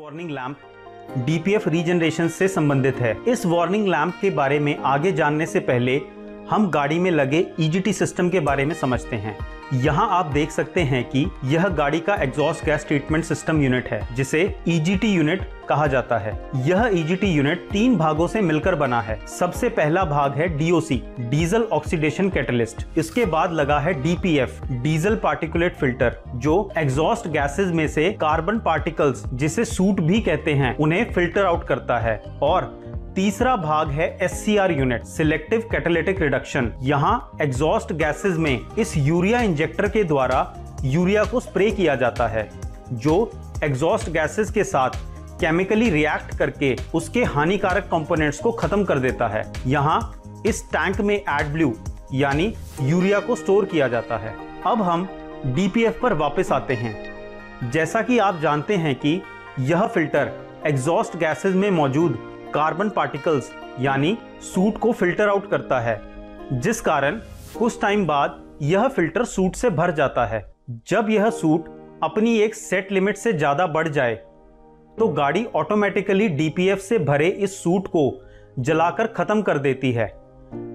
Warning lamp DPF regeneration से संबंधित है। इस वार्निंग लैंप के बारे में आगे जानने से पहले हम गाड़ी में लगे ईजीटी सिस्टम के बारे में समझते हैं। यहाँ आप देख सकते हैं कि यह गाड़ी का exhaust gas treatment system unit है, जिसे ईजीटी यूनिट कहा जाता है। यह ईजीटी यूनिट 3 भागों से मिलकर बना है। सबसे पहला भाग है डीओसी, डीजल ऑक्सीडेशन कैटलिस्ट। इसके बाद लगा है डीपीएफ, डीजल पार्टिकुलेट फिल्टर, जो एग्जॉस्ट गैसेस में से कार्बन पार्टिकल्स, जिसे सूट भी कहते हैं, उन्हें फिल्टर आउट करता है। और तीसरा भाग है SCR unit, selective catalytic reduction. यहाँ एग्जॉस्ट गैसेस में इस यूरिया इंजेक्टर के द्वारा यूरिया को स्प्रे किया जाता है, जो एग्जॉस्ट गैसेस के साथ केमिकली रिएक्ट करके उसके हानिकारक कंपोनेंट्स को खत्म कर देता है। यहाँ इस टैंक में एडब्ल्यू यानी यूरिया को स्टोर किया जाता है। अब हम डीपीएफ पर वापस आते हैं। जैसा कि आप जानते हैं कि यह फिल्टर एग्जॉस्ट गैसेस में मौजूद कार्बन पार्टिकल्स यानी सूट को फिल्टर आउट करता है, जिस कारण कुछ टाइम बाद यह फिल्टर सूट से भर जाता है। जब यह सूट अपनी एक सेट लिमिट से ज्यादा बढ़ जाए तो गाड़ी ऑटोमेटिकली डीपीएफ से भरे इस सूट को जलाकर खत्म कर देती है।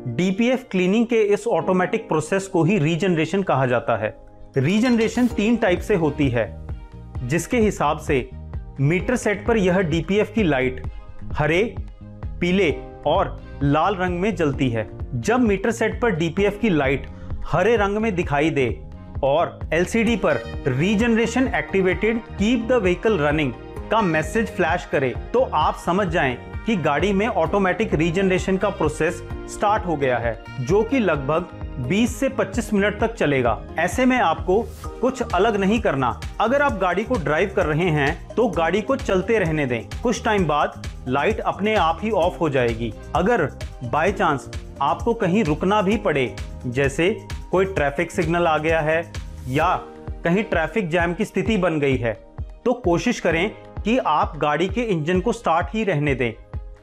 डीपीएफ क्लीनिंग के इस ऑटोमेटिक प्रोसेस को ही रीजनरेशन कहा जाता है। रीजनरेशन 3 टाइप से होती है, जिसके हिसाब से मीटर सेट पर यह डीपीएफ की लाइट हरे, पीले और लाल रंग में जलती है। जब मीटर सेट पर डीपीएफ की लाइट हरे रंग में दिखाई दे और एलसीडी पर regeneration activated keep the vehicle running का मैसेज फ्लैश करे, तो आप समझ जाएं कि गाड़ी में ऑटोमेटिक रीजनरेशन का प्रोसेस स्टार्ट हो गया है, जो कि लगभग 20 से 25 मिनट तक चलेगा। ऐसे में आपको कुछ अलग नहीं करना। अगर आप गाड़ी को ड्राइव कर रहे हैं तो गाड़ी को चलते रहने दें। कुछ टाइम बाद लाइट अपने आप ही ऑफ हो जाएगी। अगर बाय चांस आपको कहीं रुकना भी पड़े, जैसे कोई ट्रैफिक सिग्नल आ गया है या कहीं ट्रैफिक जैम की स्थिति बन गई है, तो कोशिश करें कि आप गाड़ी के इंजन को स्टार्ट ही रहने दें,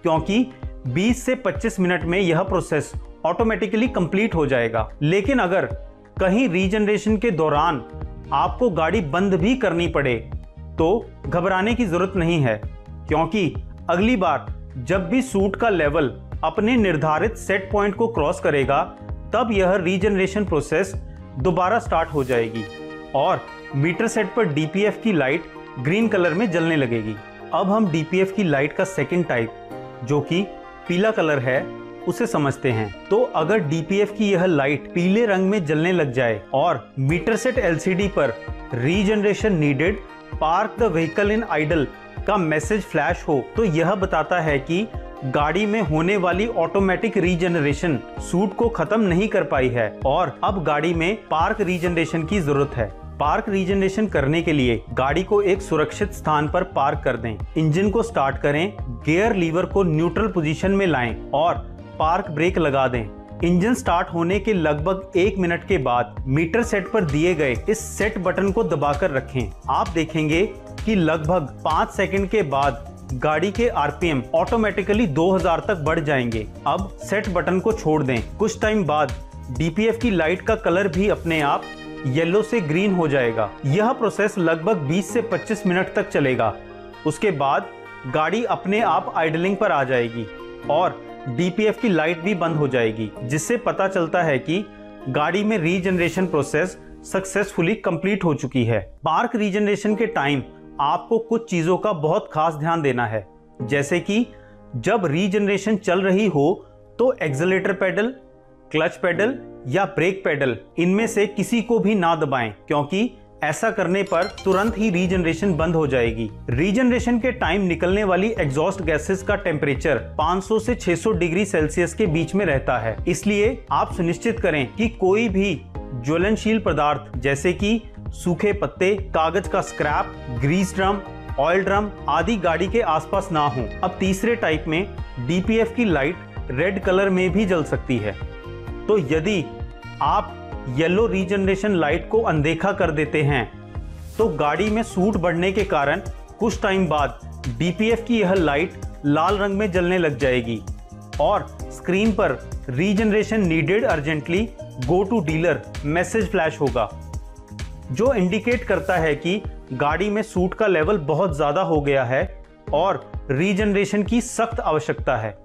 क्योंकि 20 से 25 मिनट में यह प्रोसेस ऑटोमेटिकली कंप्लीट हो जाएगा। लेकिन अगर कहीं रीजनरेशन के दौरान आपको गाड़ी बंद भी करनी पड़े तो घबराने की जरूरत नहीं है, क्योंकि अगली बार जब भी सूट का लेवल अपने निर्धारित सेट पॉइंट को क्रॉस करेगा, तब यह रीजनरेशन प्रोसेस दोबारा स्टार्ट हो जाएगी और मीटर सेट पर डीपीएफ की लाइट ग्रीन कलर में जलने लगेगी। अब हम डीपीएफ की लाइट का सेकंड टाइप, जो कि पीला कलर है, उसे समझते हैं। तो अगर डीपीएफ की यह लाइट पीले रंग में जलने लग जाए और मीटर सेट एलसीडी पर regeneration needed park the vehicle in idle का मैसेज फ्लैश हो, तो यह बताता है कि गाड़ी में होने वाली ऑटोमेटिक रीजनरेशन सूट को खत्म नहीं कर पाई है और अब गाड़ी में पार्क रीजनरेशन की जरूरत है। पार्क रीजनरेशन करने के लिए गाड़ी को एक सुरक्षित स्थान पर पार्क कर दें, इंजन को स्टार्ट करें, गियर लीवर को न्यूट्रल पोजीशन में लाएं और पार्क ब्रेक लगा दें। इंजन स्टार्ट होने के लगभग 1 मिनट के बाद मीटर सेट पर दिए गए इस सेट बटन को दबाकर रखें। आप देखेंगे कि लगभग 5 सेकंड के बाद गाड़ी के आरपीएम ऑटोमेटिकली 2000 तक बढ़ जाएंगे। अब सेट बटन को छोड़ दें। कुछ टाइम बाद डीपीएफ की लाइट का कलर भी अपने आप येलो से ग्रीन हो जाएगा। यह प्रोसेस लगभग 20 से 25 मिनट तक चलेगा। उसके बाद गाड़ी अपने आप आइडलिंग पर आ जाएगी और डीपीएफ की लाइट भी बंद हो जाएगी, जिससे पता चलता है कि गाड़ी में रीजनरेशन प्रोसेस सक्सेसफुली कंप्लीट हो चुकी है। पार्क रीजनरेशन के टाइम आपको कुछ चीजों का बहुत खास ध्यान देना है, जैसे कि जब रीजनरेशन चल रही हो तो एक्सेलेरेटर पेडल, क्लच पेडल या ब्रेक पेडल, इनमें से किसी को भी ना दबाएं, क्योंकि ऐसा करने पर तुरंत ही रीजनरेशन बंद हो जाएगी। रीजनरेशन के टाइम निकलने वाली एग्जॉस्ट गैसेस का टेम्परेचर 500 से 600 डिग्री सेल्सियस के बीच में रहता है। इसलिए आप सुनिश्चित करें कि कोई भी ज्वलनशील पदार्थ जैसे कि सूखे पत्ते, कागज का scrap, grease drum, oil drum आदि गाड़ी के आसपास ना हो। अब तीसरे टाइप में डीपीएफ की लाइट रेड कलर में भी जल सकती है। तो यदि आप येलो रीजनरेशन लाइट को अनदेखा कर देते हैं तो गाड़ी में सूट बढ़ने के कारण कुछ टाइम बाद डीपीएफ की यह लाइट लाल रंग में जलने लग जाएगी और स्क्रीन पर regeneration needed urgently go to dealer message flash होगा, जो इंडिकेट करता है कि गाड़ी में सूट का लेवल बहुत ज़्यादा हो गया है और रीजनरेशन की सख्त आवश्यकता है।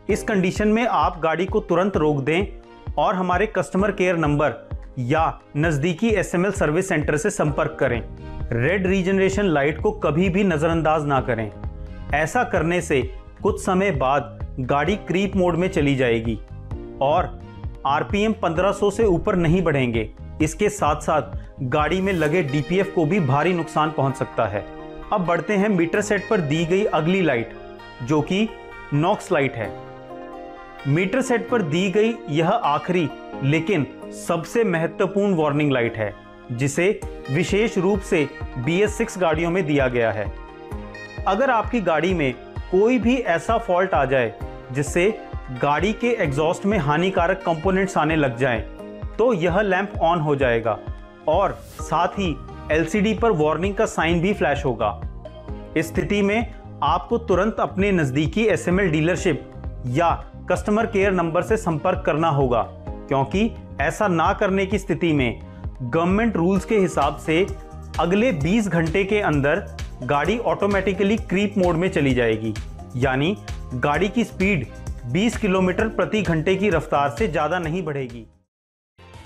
इस कंडीशन में आप गाड़ी को तुरंत रोक दें और हमारे कस्टमर केयर नंबर या नज़दीकी SML सर्विस सेंटर से संपर्क करें। रेड रीजनरेशन लाइट को कभी भी नज़रअंदाज ना करें। ऐसा करने से कुछ समय बाद गाड़ी क्रीप मोड में चली जाएगी और RPM 1500 से ऊपर नहीं बढ़ेंगे। इसके साथ साथ गाड़ी में लगे DPF को भी भारी नुकसान पहुंच सकता है। अब बढ़ते हैं मीटर सेट पर दी गई अगली लाइट, जो कि नॉक्स लाइट है। मीटर सेट पर दी गई यह आखिरी लेकिन सबसे महत्वपूर्ण वार्निंग लाइट है, जिसे विशेष रूप से BS6 गाड़ियों में दिया गया है। अगर आपकी गाड़ी में कोई भी ऐसा फॉल्ट आ जाए जिससे गाड़ी के एग्जॉस्ट में हानिकारक कंपोनेंट्स आने लग जाएं, तो यह लैंप ऑन हो जाएगा और साथ ही LCD पर वार्निंग का साइन भी फ्लैश होगा। इस स्थिति में आपको तुरंत अपने नज़दीकी SML डीलरशिप या कस्टमर केयर नंबर से संपर्क करना होगा, क्योंकि ऐसा ना करने की स्थिति में गवर्नमेंट रूल्स के हिसाब से अगले 20 घंटे के अंदर गाड़ी ऑटोमेटिकली क्रीप मोड में चली जाएगी, यानी गाड़ी की स्पीड 20 किलोमीटर प्रति घंटे की रफ्तार से ज्यादा नहीं बढ़ेगी।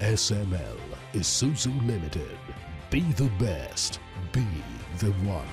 SML Isuzu Limited. Be the best. Be the one.